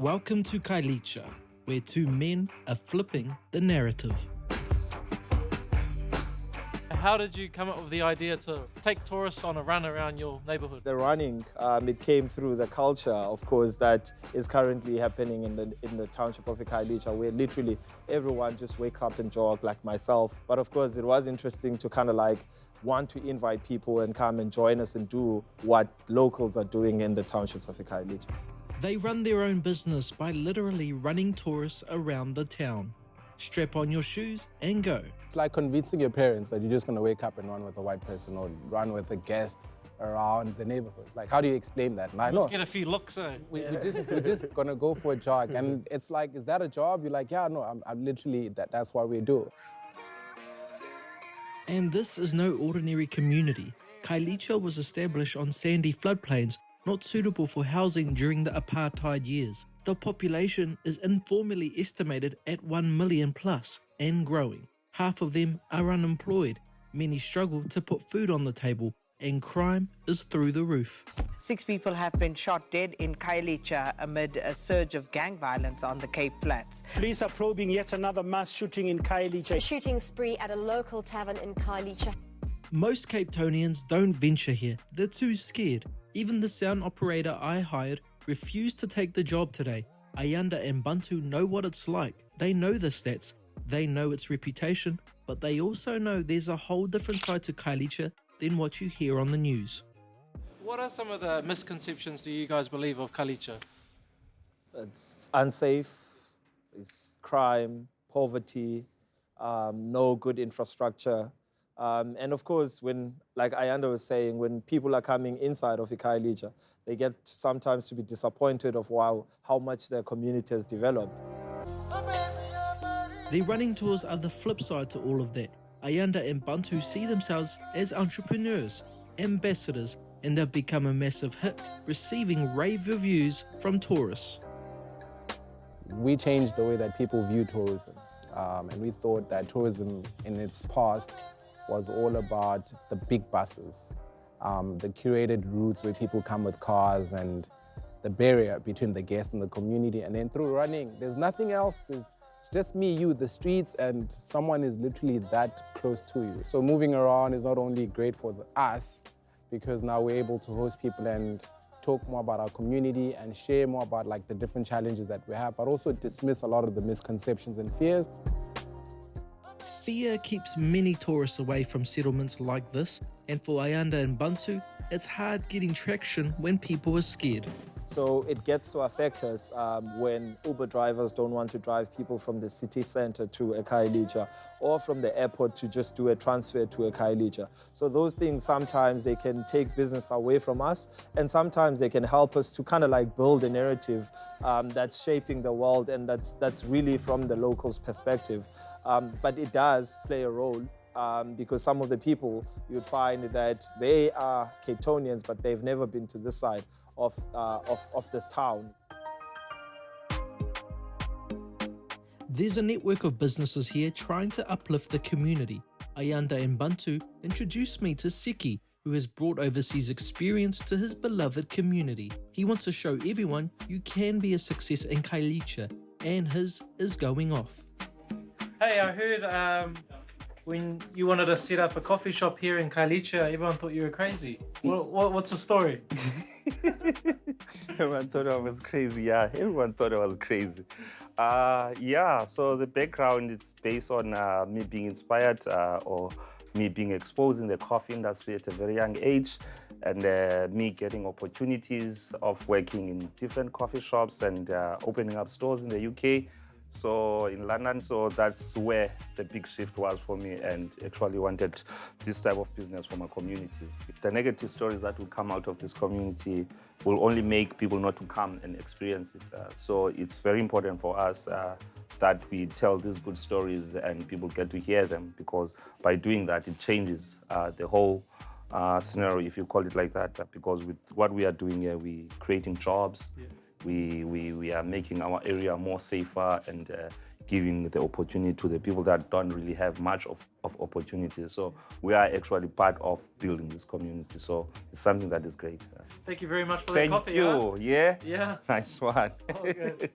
Welcome to Kailicha, where two men are flipping the narrative. How did you come up with the idea to take tourists on a run around your neighborhood? The running, it came through the culture, of course, that is currently happening in the township of Kailicha, where literally everyone just wakes up and jog, like myself. But of course, it was interesting to kind of like want to invite people and come and join us and do what locals are doing in the townships of Kailicha. They run their own business by literally running tourists around the town. Strap on your shoes and go. It's like convincing your parents that you're just going to wake up and run with a white person or run with a guest around the neighborhood. Like, how do you explain that? And I know. Let's get a few looks, eh? We're just going to go for a jog. And it's like, is that a job? You're like, yeah, no, I'm literally, that's what we do. And this is no ordinary community. Kailicha was established on sandy floodplains, not suitable for housing during the apartheid years. The population is informally estimated at 1 million plus and growing. Half of them are unemployed. Many struggle to put food on the table, and crime is through the roof. 6 people have been shot dead in Kailicha amid a surge of gang violence on the Cape Flats. Police are probing yet another mass shooting in Kailicha. A shooting spree at a local tavern in Kailicha. Most Cape Townians don't venture here. They're too scared. Even the sound operator I hired refused to take the job today. Ayanda and Bantu know what it's like. They know the stats, they know its reputation, but they also know there's a whole different side to Kailicha than what you hear on the news. What are some of the misconceptions do you guys believe of Kailicha? It's unsafe, it's crime, poverty, no good infrastructure. And of course, when, like Ayanda was saying, when people are coming inside of Kailicha, they get sometimes to be disappointed of how much their community has developed. Their running tours are the flip side to all of that. Ayanda and Bantu see themselves as entrepreneurs, ambassadors, and they've become a massive hit, receiving rave reviews from tourists. We changed the way that people view tourism. And we thought that tourism in its past was all about the big buses, the curated routes where people come with cars and the barrier between the guest and the community. And then through running, there's nothing else. It's just me, you, the streets, and someone is literally that close to you. So moving around is not only great for us, because now we're able to host people and talk more about our community and share more about like the different challenges that we have, but also dismiss a lot of the misconceptions and fears. Fear keeps many tourists away from settlements like this, and for Ayanda and Bantu, it's hard getting traction when people are scared. So it gets to affect us when Uber drivers don't want to drive people from the city center to Kailicha or from the airport to just do a transfer to Kailicha. So those things, sometimes they can take business away from us, and sometimes they can help us to kind of like build a narrative that's shaping the world, and that's really from the locals' perspective. But it does play a role because some of the people, you'd find that they are Cape Townians, but they've never been to this side of the town. There's a network of businesses here trying to uplift the community. Ayanda and Bantu introduced me to Seki, who has brought overseas experience to his beloved community. He wants to show everyone you can be a success in Kailicha, and his is going off. Hey, I heard when you wanted to set up a coffee shop here in Kailicha, everyone thought you were crazy. What's the story? Everyone thought I was crazy, yeah. Everyone thought I was crazy. Yeah, so the background is based on me being inspired or me being exposed in the coffee industry at a very young age, and me getting opportunities of working in different coffee shops and opening up stores in the UK. So in London, so that's where the big shift was for me, and actually wanted this type of business for my community. The negative stories that will come out of this community will only make people not to come and experience it. So it's very important for us that we tell these good stories and people get to hear them, because by doing that, it changes the whole scenario, if you call it like that, because with what we are doing here, we're creating jobs. Yeah. We are making our area more safer and giving the opportunity to the people that don't really have much of opportunities. So we are actually part of building this community. So it's something that is great. Thank you very much for that coffee. Thank you. Yeah? Yeah. Nice one. Oh, good.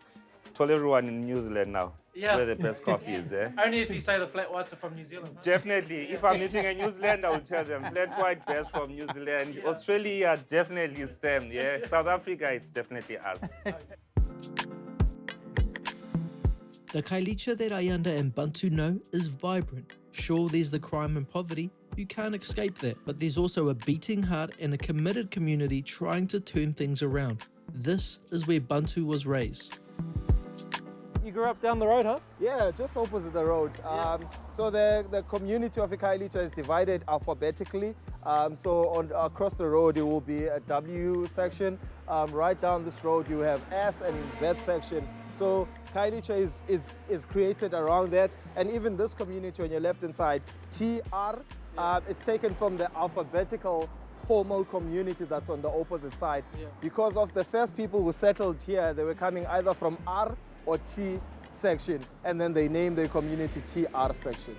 Told everyone in New Zealand now Yeah. where the best coffee is. Only if you say the flat whites are from New Zealand. Huh? Definitely. If I'm meeting a New Zealand, I will tell them flat white best from New Zealand. Yeah. Australia definitely is them. Yeah. South Africa, it's definitely us. The Kailicha that Ayanda and Bantu know is vibrant. Sure, there's the crime and poverty, you can't escape that, but there's also a beating heart and a committed community trying to turn things around. This is where Bantu was raised. You grew up down the road, huh? Yeah, just opposite the road. So the community of Khayelitsha is divided alphabetically. Across the road, it will be a W section. Right down this road, you have S and in Z section. So Khayelitsha is created around that. And even this community on your left-hand side, TR, it's taken from the alphabetical formal community that's on the opposite side. Because of the first people who settled here, they were coming either from R or T section, and then they named their community TR section.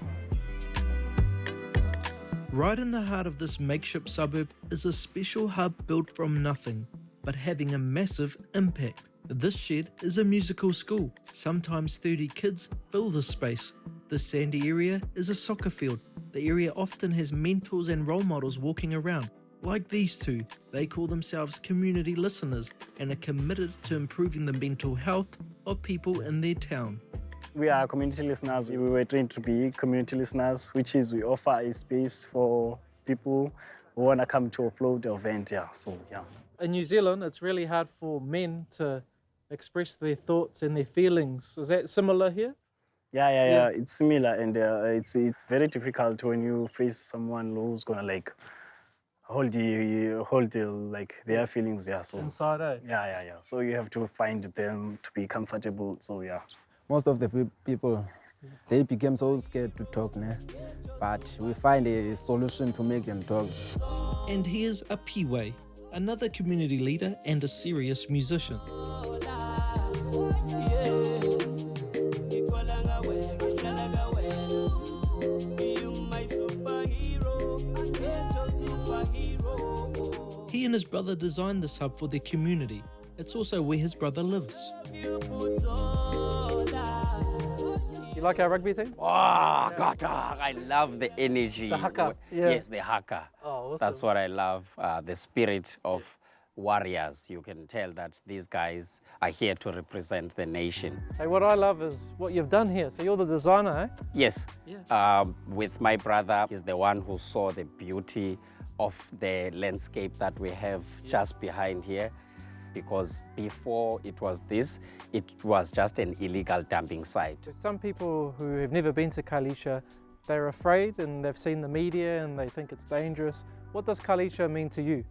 Right in the heart of this makeshift suburb is a special hub built from nothing, but having a massive impact. This shed is a musical school. Sometimes 30 kids fill the space. The sandy area is a soccer field. The area often has mentors and role models walking around. Like these two, they call themselves community listeners and are committed to improving the mental health of people in their town. We are community listeners. We were trained to be community listeners, which is we offer a space for people who want to come to a float event. In New Zealand, it's really hard for men to express their thoughts and their feelings. Is that similar here? Yeah. It's similar, and it's very difficult when you face someone who's gonna like hold like their feelings. So Inside, eh? Yeah. So you have to find them to be comfortable. So yeah. Most of the people, they became so scared to talk, but we find a solution to make them talk. And here's a Piwe, another community leader and a serious musician. He and his brother designed this hub for their community. It's also where his brother lives. You like our rugby team? Oh, God, I love the energy. The haka. Yeah. Yes, the haka. Oh, awesome. That's what I love, the spirit of warriors. You can tell that these guys are here to represent the nation. Hey, what I love is what you've done here. So you're the designer, eh? Yes. Yeah. With my brother, he's the one who saw the beauty of the landscape that we have just behind here. Because before it was this, it was just an illegal dumping site. Some people who have never been to Khayelitsha, they're afraid and they've seen the media and they think it's dangerous. What does Khayelitsha mean to you?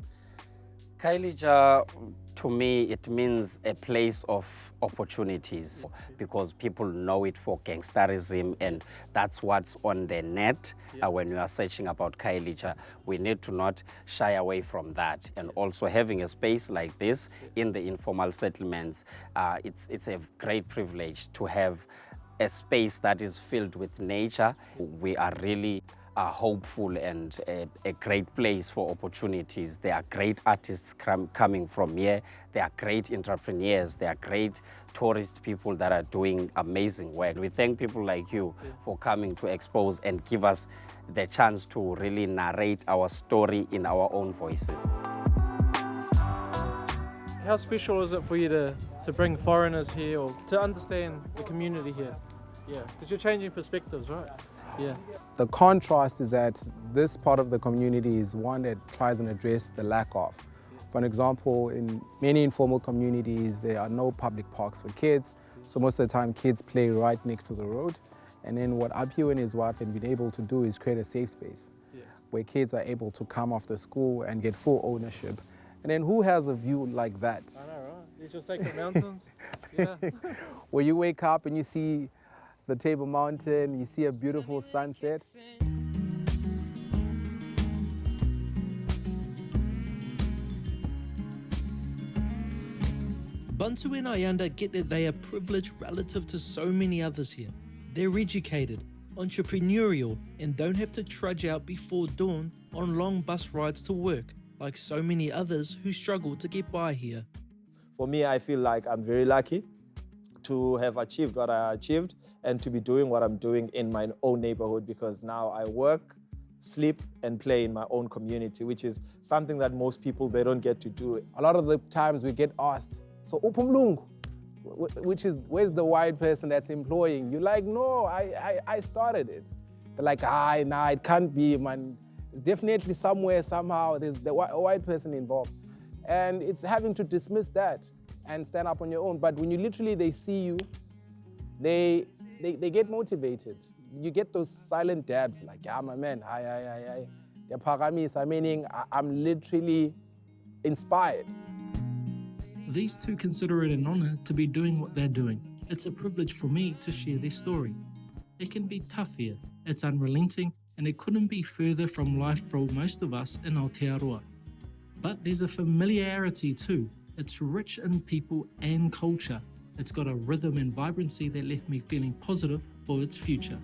Khayelitsha, to me, it means a place of opportunities because people know it for gangsterism, and that's what's on the net. When you are searching about Khayelitsha, we need to not shy away from that. And also having a space like this in the informal settlements, it's a great privilege to have a space that is filled with nature. We are really hopeful and a great place for opportunities. There are great artists coming from here. There are great entrepreneurs. There are great tourist people that are doing amazing work. We thank people like you for coming to expose and give us the chance to really narrate our story in our own voices. How special is it for you to bring foreigners here or to understand the community here? Yeah, because you're changing perspectives, right? Yeah. The contrast is that this part of the community is one that tries and address the lack of. For an example, in many informal communities, there are no public parks for kids. So most of the time, kids play right next to the road. And then what Abhiu and his wife have been able to do is create a safe space where kids are able to come after school and get full ownership. And then who has a view like that? I know, right? These your sacred mountains. Yeah. Where you wake up and you see the Table Mountain, you see a beautiful sunset. Bantu and Ayanda get that they are privileged relative to so many others here. They're educated, entrepreneurial, and don't have to trudge out before dawn on long bus rides to work, like so many others who struggle to get by here. For me, I feel like I'm very lucky to have achieved what I achieved and to be doing what I'm doing in my own neighborhood, because now I work, sleep, and play in my own community, which is something that most people, they don't get to do. A lot of the times we get asked, so upumlungu, which is, where's the white person that's employing? You're like, no, I started it. They're like, nah, it can't be, man. Definitely somewhere, somehow, there's a white person involved. And it's having to dismiss that and stand up on your own. But when they see you, they get motivated. You get those silent dabs, like, yeah, my man, they're paramisa, meaning I'm literally inspired. These two consider it an honor to be doing what they're doing. It's a privilege for me to share their story. It can be tough here, it's unrelenting, and it couldn't be further from life for most of us in Aotearoa. But there's a familiarity too. It's rich in people and culture. It's got a rhythm and vibrancy that left me feeling positive for its future.